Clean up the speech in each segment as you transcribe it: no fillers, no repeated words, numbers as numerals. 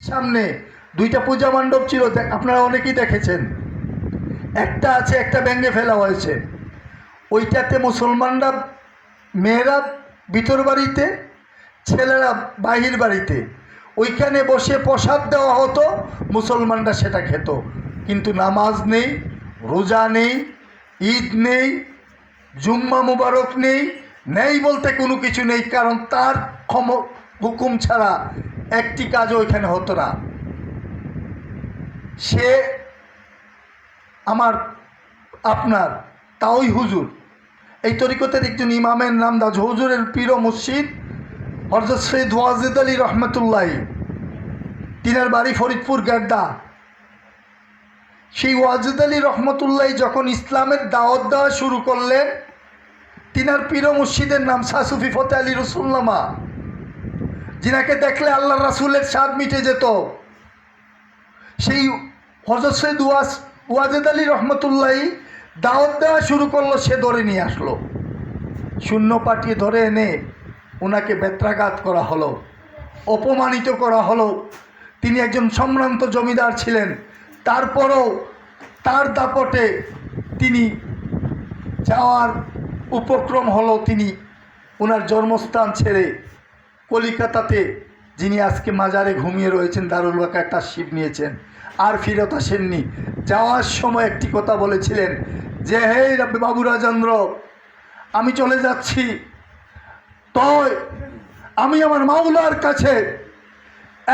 সামনে দুইটা পূজা মণ্ডপ ছিল, আপনারা অনেকেই দেখেছেন। একটা আছে, একটা ভেঙে ফেলা হয়েছে। ওইটাতে মুসলমানরা, মেয়েরা ভিতর বাড়িতে, ছেলেরা বাহির বাড়িতে, ওইখানে বসে প্রসাদ দেওয়া হতো, মুসলমানরা সেটা খেত। কিন্তু নামাজ নেই, রোজা নেই, ঈদ নেই, জুম্মা মুবারক নেই, নেই বলতে কোনো কিছু নেই, কারণ তার হুকুম ছাড়া একটি কাজও ওইখানে হতো না। সে আপনার তাওই হুজুর, এই তরিকতের একজন ইমামের নাম দাজ হুজুরের পীর মুর্শিদ হযরত সৈয়দ ওয়াজেদ আলী রহমতুল্লাহ, তিনার বাড়ি ফরিদপুর গেড্ডা। সেই ওয়াজেদ আলী রহমতুল্লাহ যখন ইসলামের দাওয়াত দেওয়া শুরু করলেন, তিনার পীর মুর্শিদের নাম শাহ সুফি ফতে আলী রসুল্লামা, যিনাকে দেখলে আল্লাহ রাসূলের স্বাদ মিটে যেত। সেই হযরত সৈয়দ ওয়াজেদ আলী রহমতুল্লাহ দাওয়াত দেওয়া শুরু করলো, সে ধরে নিয়ে আসলো, শূন্য পাঠিয়ে ধরে এনে ওনাকে বেত্রাঘাত করা হলো, অপমানিত করা হলো। তিনি একজন সম্ভ্রান্ত জমিদার ছিলেন, তারপরও তার দাপটে তিনি যাওয়ার উপক্রম হলো। তিনি ওনার জন্মস্থান ছেড়ে কলিকাতাতে, যিনি আজকে মাজারে ঘুমিয়ে রয়েছেন, দারুল বাকায় তাশরিফ নিয়েছেন, আর ফিরত আসেননি। যাওয়ার সময় একটি কথা বলেছিলেন যে, হে বাবু রাজেন্দ্র, আমি চলে যাচ্ছি, তয় আমি আমার মাওলার কাছে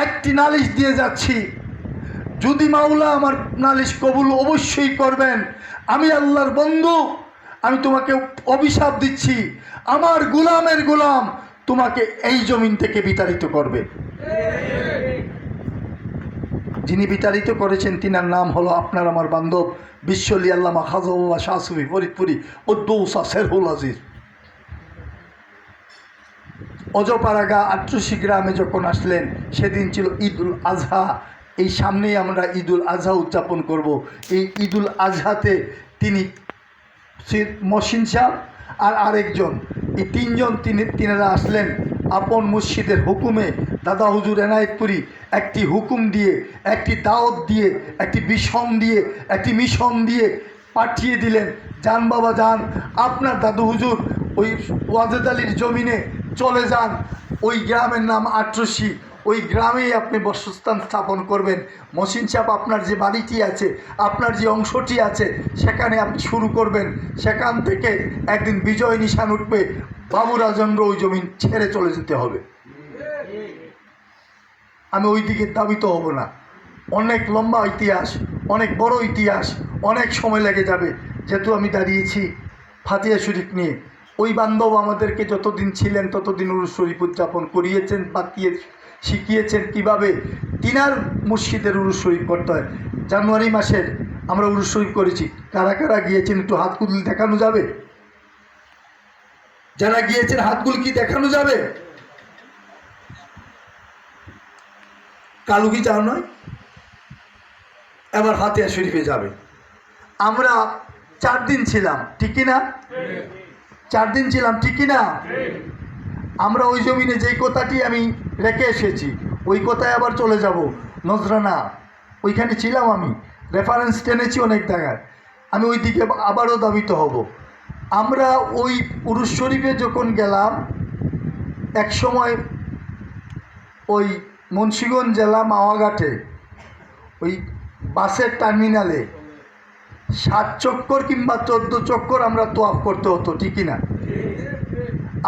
একটি নালিশ দিয়ে যাচ্ছি, যদি মাওলা আমার নালিশ কবুল অবশ্যই করবেন, আমি আল্লাহর বন্ধু, আমি তোমাকে অভিশাপ দিচ্ছি, আমার গোলামের গোলাম তোমাকে এই জমিন থেকে বিতাড়িত করবে। যিনি বিতাড়িত করেছেন তিনার নাম হলো আপনার আমার বান্ধব বিশ্বলি আল্লামা খাজা শাহ সুফি ফরিদপুরি উদ্দৌসা শেরহুল আজিজ। অজপাড়াগা ৮৮ গ্রামে যখন আসলেন, সেদিন ছিল ঈদুল আজহা। এই সামনেই আমরা ঈদুল আজহা উদযাপন করব। এই ঈদুল আজহাতে তিনি মহসিন সাহেব আর আরেকজন, এই তিনজন তিনারা আসলেন আপন মুর্শিদের হুকুমে। দাদা হুজুর এনায়েতপুরি একটি হুকুম দিয়ে, একটি দাওয়াত দিয়ে, একটি বিষম দিয়ে, একটি মিশন দিয়ে পাঠিয়ে দিলেন, যান বাবা যান, আপনার দাদু হুজুর ওই ওয়াজেদ আলীর জমিনে চলে যান, ওই গ্রামের নাম ৮৮, ওই গ্রামেই আপনি বাসস্থান স্থাপন করবেন। মহসিন সাহেব, আপনার যে বাড়িটি আছে, আপনার যে অংশটি আছে, সেখানে আপনি শুরু করবেন, সেখান থেকে একদিন বিজয় নিশান উঠবে, বাবু রাজেন্দ্র ওই জমিন ছেড়ে চলে যেতে হবে। আমি ওই দিকে দাবিত হব না, অনেক লম্বা ইতিহাস, অনেক বড় ইতিহাস, অনেক সময় লেগে যাবে, যেহেতু আমি দাঁড়িয়েছি ফাতিহা শরীফ নিয়ে। ওই বান্ধব আমাদেরকে যতদিন ছিলেন ততদিন উরুস শরীফ উদযাপন করিয়েছেন, বাতিয়ে শিখিয়েছেন কিভাবে তিনার মুর্শিদের উরুস শরীফ করতে হয়। জানুয়ারি মাসের আমরা উরুস শরীফ করেছি, কারা কারা গিয়েছেন একটু হাতগুলি দেখানো যাবে? যারা গিয়েছেন হাতগুলি কি দেখানো যাবে? কালু কি যাও নয়, এবার ফাতিহা শরীফে যাবে। আমরা 4 দিন ছিলাম, ঠিক না? 4 দিন ছিলাম, ঠিক না? আমরা ওই জমিনে যেই কথাটি আমি রেখে এসেছি, ওই কথায় আবার চলে যাব। নজরানা ওইখানে ছিলাম, আমি রেফারেন্স টেনেছি অনেক জায়গায়, আমি ওই দিকে আবারও দাবিত হব। আমরা ওই উরুস শরীফে যখন গেলাম, এক সময় ওই মুন্সিগঞ্জ জেলা মাওয়াঘাটে ওই বাসের টার্মিনালে 7 চক্কর কিংবা 14 চক্কর আমরা তোয়াফ করতে হতো, ঠিকই না?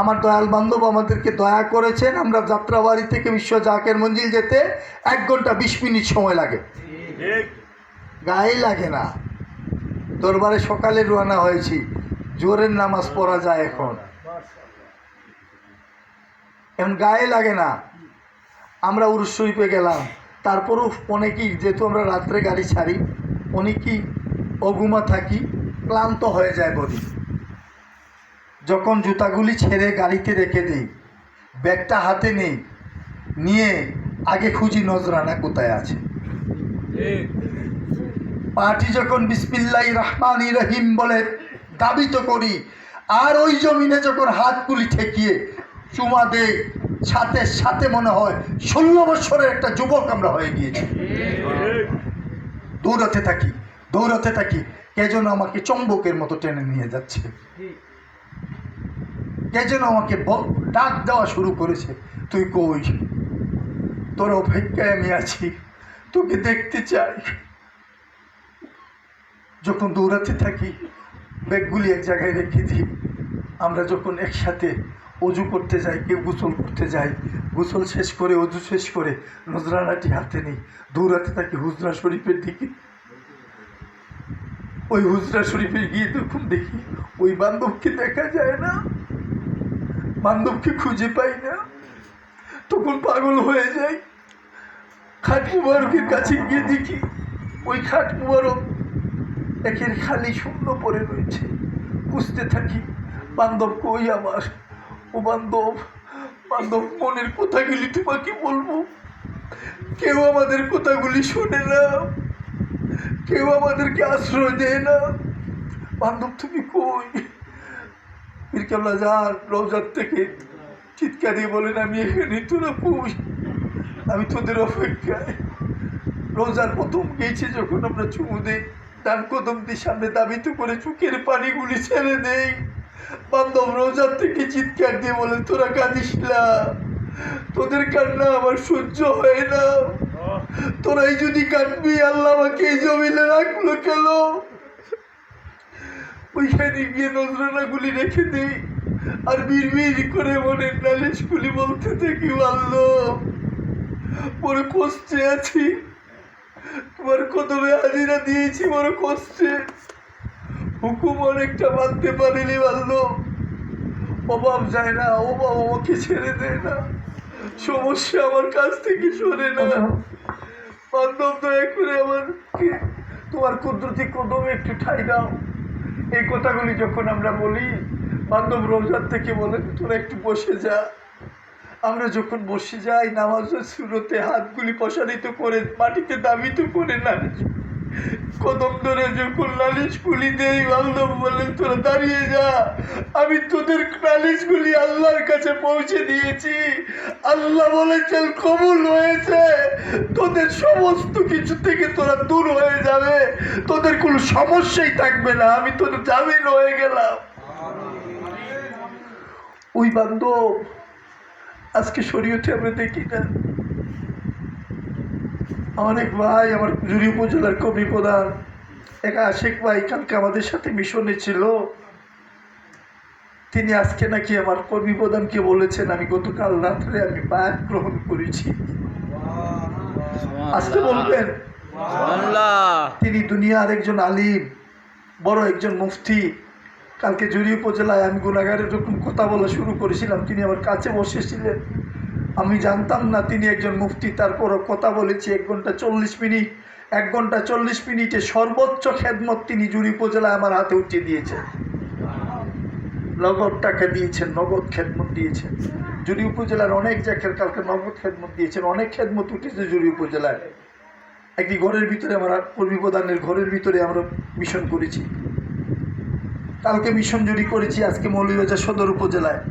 আমার দয়াল বান্ধব আমাদেরকে দয়া করেছেন। আমরা যাত্রাবাড়ি থেকে বিশ্ব জাকের মঞ্জিল যেতে 1 ঘন্টা 20 মিনিট সময় লাগে, গায়ে লাগে না। দরবারে সকালে রওনা হয়েছি, জোরের নামাজ পড়া যায় এখন গায়ে লাগে না। আমরা উরুস শরীফে গেলাম, তারপরও অনেকেই, যেহেতু আমরা রাত্রে গাড়ি ছাড়ি, অনেকেই অগুমা থাকি, ক্লান্ত হয়ে যায় বডি। যখন জুতাগুলি ছেড়ে গাড়িতে রেখে দেই, ব্যাগটা হাতে নেই, নিয়ে আগে খুঁজি নজরানা কোথায় আছে। পাটি যখন বিসমিল্লাহির রহমানির রহিম বলে দাবিত করি, আর ওই জমিনে যখন হাতগুলি ঠেকিয়ে চুমা দেই, সাথে সাথে মনে হয় 16 বছরের একটা যুবক আমরা হয়ে গিয়েছি। দৌড়াতে থাকি, কে যেন আমাকে চম্বকের মতো টেনে নিয়ে যাচ্ছে, কে যেন আমাকে ডাক দেওয়া শুরু করেছে, তুই কই, তোর অপেক্ষায় আমি আছি, তোকে দেখতে চাই। যখন দৌড়াতে থাকি, ব্যাগগুলি এক জায়গায় রেখে দিই। আমরা যখন একসাথে অজু করতে যাই, কেউ গোসল করতে যাই, গোসল শেষ করে অজু শেষ করে নজরানাটি হাতে নিই, দৌড়াতে থাকি হুজরা শরীফের দিকে। ওই হুজরা শরীফে গিয়ে যখন দেখি ওই বান্ধবকে দেখা যায় না, বান্ধবকে খুঁজে পাই না, তখন পাগল হয়ে যাই। খাট মুবারকের কাছে গিয়ে দেখি ওই খাট মুবারক একের খালি শূন্য পড়ে রয়েছে। খুঁজতে থাকি, বান্ধব কই আমার, ও বান্ধব, মনের কথাগুলি তোমাকে বলবো, কেউ আমাদের কথাগুলি শোনে না, কেউ আমাদেরকে আশ্রয় দেয় না। বান্ধব তুমি কই? পীর কেবলা যান রওজার থেকে চিৎকার দিয়ে বলেন, আমি এখানে, তোরা কই? আমি তোদের অপেক্ষায়। রোজার প্রথম গেছে যখন আমরা চুমু দেই, ডান কদম দিয়ে সামনে দাবিত করে চোখের পানিগুলি ছেড়ে দেই, বান্ধব রোজার থেকে চিৎকার দিয়ে বলেন, তোরা কাঁদিস না, তোদের কান্না আমার সহ্য হয় না, তোরাই যদি কাঁদবি আল্লাহ আমাকে এই জমিনে রাখলো কেন? ওইখানে গিয়ে নজরানাগুলি রেখে দিই আর বিড় করে মনের নালিশগুলি বলতে থাকি, আল্লাহ বড় কষ্টে আছি, তোমার কদমে হাজিরা দিয়েছি, বড় কষ্টে, হুকুম অনেকটা মানতে পারিনি, আল্লাহ অভাব যায় না, অভাব আমাকে ছেড়ে দেয় না, সমস্যা আমার কাছ থেকে সরে না। বান্ধব দয়া করে আমাকে তোমার কুদরতি কদমে একটু ঠাঁই দাও। এই কথাগুলি যখন আমরা বলি, বান্ধব রোজার থেকে বলেন, তোরা একটু বসে যা। আমরা যখন বসে যাই, নামাজের শুরুতে হাতগুলি প্রসারিত করে মাটিতে দাবিত করে নালিশ কদম ধরে যখন নালিশগুলি দেই, বান্ধব বলেন, তোরা দাঁড়িয়ে যা, আমি তোদের নালিশগুলি আল্লাহর কাছে পৌঁছে দিয়েছি, আল্লাহ বলেছেন কবুল হয়েছে, তোদের সমস্ত কিছু থেকে তোরা দূর হয়ে যাবে, তোদের কোনো সমস্যাই থাকবে না, আমি তোদের জামিন হয়ে গেলাম। ওই বান্ধব আজকে শরীয়তে আমরা দেখি না। আমার এক ভাই, আমার জুড়ি উপজেলার কবি প্রধান এক আশেক ভাই, কালকে আমাদের সাথে মিশনে ছিল, তিনি আজকে নাকি আমার কর্মী প্রধানকে বলেছেন, আমি গতকাল রাত্রে আমি বায়াত গ্রহণ করেছি। আজকে বলবেন তিনি দুনিয়ার একজন আলিম, বড় একজন মুফতি। কালকে জুড়ি উপজেলায় আমি গুনাগারের যখন কথা বলা শুরু করেছিলাম, তিনি আমার কাছে বসেছিলেন, আমি জানতাম না তিনি একজন মুফতি, তারপরও কথা বলেছি 1 ঘন্টা 40 মিনিট। 1 ঘন্টা 40 মিনিটে সর্বোচ্চ খেদমত তিনি জুড়ি উপজেলায় আমার হাতে উঠিয়ে দিয়েছেন, নগদ টাকা দিয়েছেন, নগদ খেদমত দিয়েছেন। জুড়ি উপজেলার অনেক জায়গার কালকে নগদ খেদমত দিয়েছেন, অনেক খেদমত উঠেছে জুড়ি উপজেলায়। একটি ঘরের ভিতরে আমরা কর্মী প্রধানের ঘরের ভিতরে আমরা মিশন করেছি, কালকে মিশন জুড়ি করেছি, আজকে মৌলভীবাজার সদর উপজেলায়।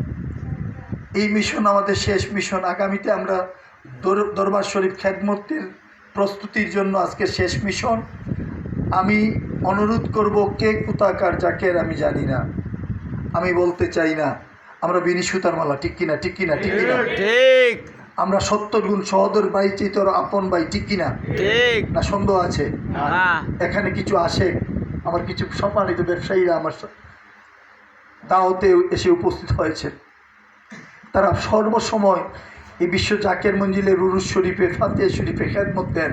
এই মিশন আমাদের শেষ মিশন। আগামীতে আমরা দরবার শরীফ খেদমতের প্রস্তুতির জন্য আজকে শেষ মিশন। আমি অনুরোধ করব, কে কোথাকার জাকের আমি জানি না, আমি বলতে চাই না, আমরা বিনি সুতার মালা, ঠিক কিনা, ঠিক কিনা, ঠিক কিনা, ঠিক। আমরা 70 গুণ সহদর ভাই চিতর আপন ভাই, ঠিক কিনা, ঠিক না? সন্দেহ আছে? এখানে কিছু আসে, আমার কিছু সম্মানিত ব্যবসায়ীরা আমার দাওয়াতে এসে উপস্থিত হয়েছে, তারা সর্বসময় এই বিশ্ব জাকের মঞ্জিলের উরুস শরীফে, ফাতিহা শরীফে খেদমত দেন।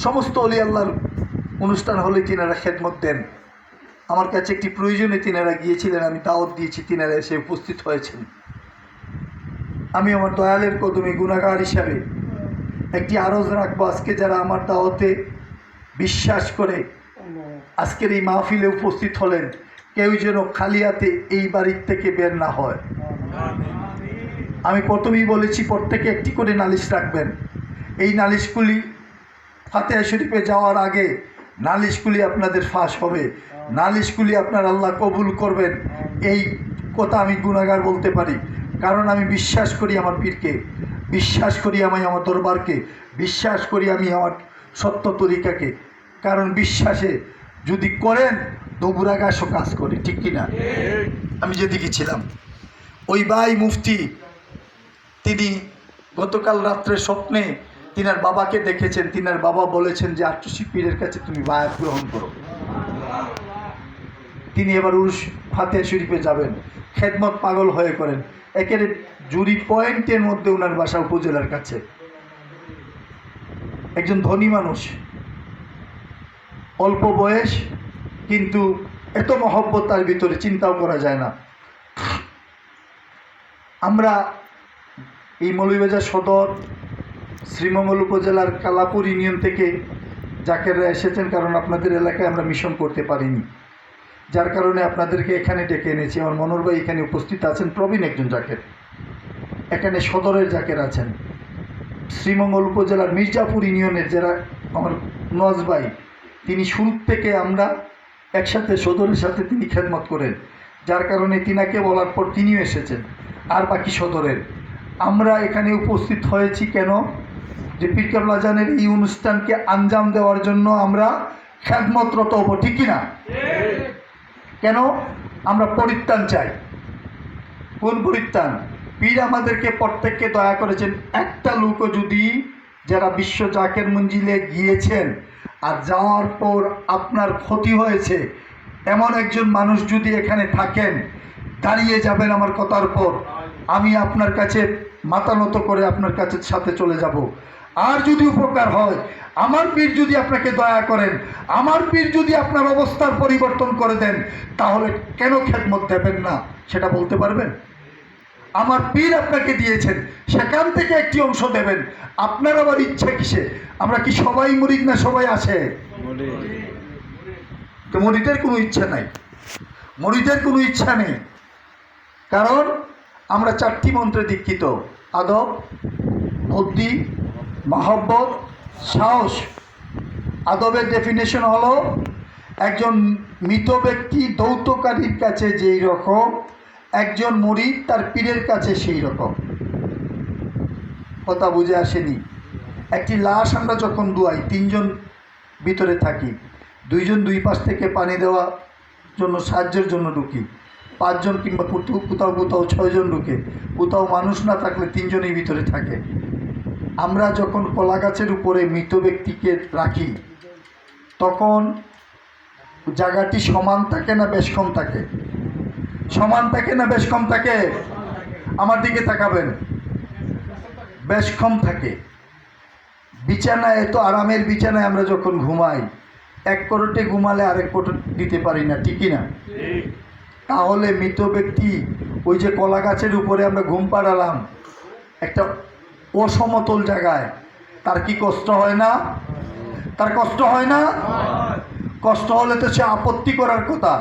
সমস্ত অলি আল্লাহর অনুষ্ঠান হলে তিনারা খেদমত দেন। আমার কাছে একটি প্রয়োজনে তিনারা গিয়েছিলেন, আমি দাওয়াত দিয়েছি, তিনারা এসে উপস্থিত হয়েছেন। আমি আমার দয়ালের কদমে গুনাহগার হিসাবে একটি আরজ রাখবো, আজকে যারা আমার দাওয়াতে বিশ্বাস করে আজকের এই মাহফিলে উপস্থিত হলেন, কেউ যেন খালি হাতে এই বাড়ির থেকে বের না হয়। আমি প্রথমেই বলেছি, প্রত্যেকে একটি করে নালিশ রাখবেন। এই নালিশগুলি ফাতিহা শরীফে যাওয়ার আগে নালিশগুলি আপনাদের ফাঁস হবে, নালিশগুলি আপনার আল্লাহ কবুল করবেন, এই কথা আমি গুনাহগার বলতে পারি। কারণ আমি বিশ্বাস করি আমার পীরকে, বিশ্বাস করি আমি আমার দরবারকে, বিশ্বাস করি আমি আমার সত্য তরিকাকে। কারণ বিশ্বাসে যদি করেন দবুরাগাছও কাজ করে, ঠিক কিনা? আমি যেদিকে ছিলাম ওই ভাই মুফতি, তিনি গতকাল রাত্রে স্বপ্নে তিনার বাবাকে দেখেছেন। তিনার বাবা বলেছেন যে আট্টুসি পীরের কাছে তুমি বায়াত গ্রহণ করো। তিনি এবার উরুস ফাতেহা শরীফে যাবেন, খেদমত পাগল হয়ে করেন। একের জুরি পয়েন্টের মধ্যে ওনার বাসা উপজেলার কাছে। একজন ধনী মানুষ, অল্প বয়স, কিন্তু এত মহব্বত তার ভিতরে চিন্তাও করা যায় না। আমরা এই মৌলভীবাজার সদর শ্রীমঙ্গল উপজেলার কালাপুর ইউনিয়ন থেকে জাকেররা এসেছেন, কারণ আপনাদের এলাকায় আমরা মিশন করতে পারিনি, যার কারণে আপনাদেরকে এখানে ডেকে এনেছি। আমার মনোর ভাই এখানে উপস্থিত আছেন, প্রবীণ একজন জাকের, এখানে সদরের জাকের আছেন। শ্রীমঙ্গল উপজেলার মির্জাপুর ইউনিয়নের যারা আমার নওয়াজ ভাই, তিনি শুরু থেকে আমরা একসাথে সদরের সাথে তিনি খেদমত করেন, যার কারণে তিনাকে বলার পর তিনিও এসেছেন। আর বাকি সদরের আমরা এখানে উপস্থিত হয়েছি কেন? যে পীর কেবলা জানের এই অনুষ্ঠানকে আঞ্জাম দেওয়ার জন্য আমরা খেদমতরত হব, ঠিক কিনা? কেন? আমরা পরিত্রাণ চাই। কোন পরিত্রাণ? পীর আমাদেরকে প্রত্যেককে দয়া করেছেন। একটা লোকও যদি, যারা বিশ্ব জাকের মঞ্জিলে গিয়েছেন আর যাওয়ার পর আপনার ক্ষতি হয়েছে, এমন একজন মানুষ যদি এখানে থাকেন, দাঁড়িয়ে যাবেন আমার কথার পর, আমি আপনার কাছে মাথা নত করে আপনার কাছে সাথে চলে যাব। আর যদি উপকার হয়, আমার পীর যদি আপনাকে দয়া করেন, আমার পীর যদি আপনার অবস্থার পরিবর্তন করে দেন, তাহলে কেন খেদমত দেবেন না সেটা বলতে পারবেন? আমার পীর আপনাকে দিয়েছেন, সেখান থেকে একটি অংশ দেবেন। আপনার আবার ইচ্ছা কিসে? আমরা কি সবাই মুরিদ না সবাই আছে? তো মুরিদের কোনো ইচ্ছা নাই, মুরিদের কোনো ইচ্ছা নেই। কারণ আমরা চারটি মন্ত্রে দীক্ষিত: আদব, বুদ্ধি, মহব্বত, সাহস। আদবের ডেফিনেশন হলো একজন মৃত ব্যক্তি দৌতকারীর কাছে যেই রকম, একজন মুরিদ তার পীরের কাছে সেই রকম। কথা বুঝে আসেনি? একটি লাশ আমরা যখন ধোয়াই, তিনজন ভিতরে থাকি, দুইজন দুই পাশ থেকে পানি দেওয়ার জন্য সাহায্যের জন্য ঢুকি, পাঁচজন কিংবা কোথাও কোথাও ছয়জন ঢুকে, কোথাও মানুষ না থাকলে তিনজনই ভিতরে থাকে। আমরা যখন কলা গাছের উপরে মৃত ব্যক্তিকে রাখি, তখন জায়গাটি সমান থাকে না বেশ কম থাকে? সমান থাকে না বেশ কম থাকে? আমার দিকে তাকাবেন, বেশ কম থাকে। বিছানায়, এত আরামের বিছানায় আমরা যখন ঘুমাই, এক করোটে ঘুমালে আরেক করোট দিতে পারি না, ঠিকই না? তাহলে মৃত ব্যক্তি, ওই যে কলা গাছের উপরে আমরা ঘুম পাড়ালাম একটা অসমতল জায়গায়, তার কি কষ্ট হয় না? তার কষ্ট হয় না? কষ্ট হলে তো সে আপত্তি করার কথা।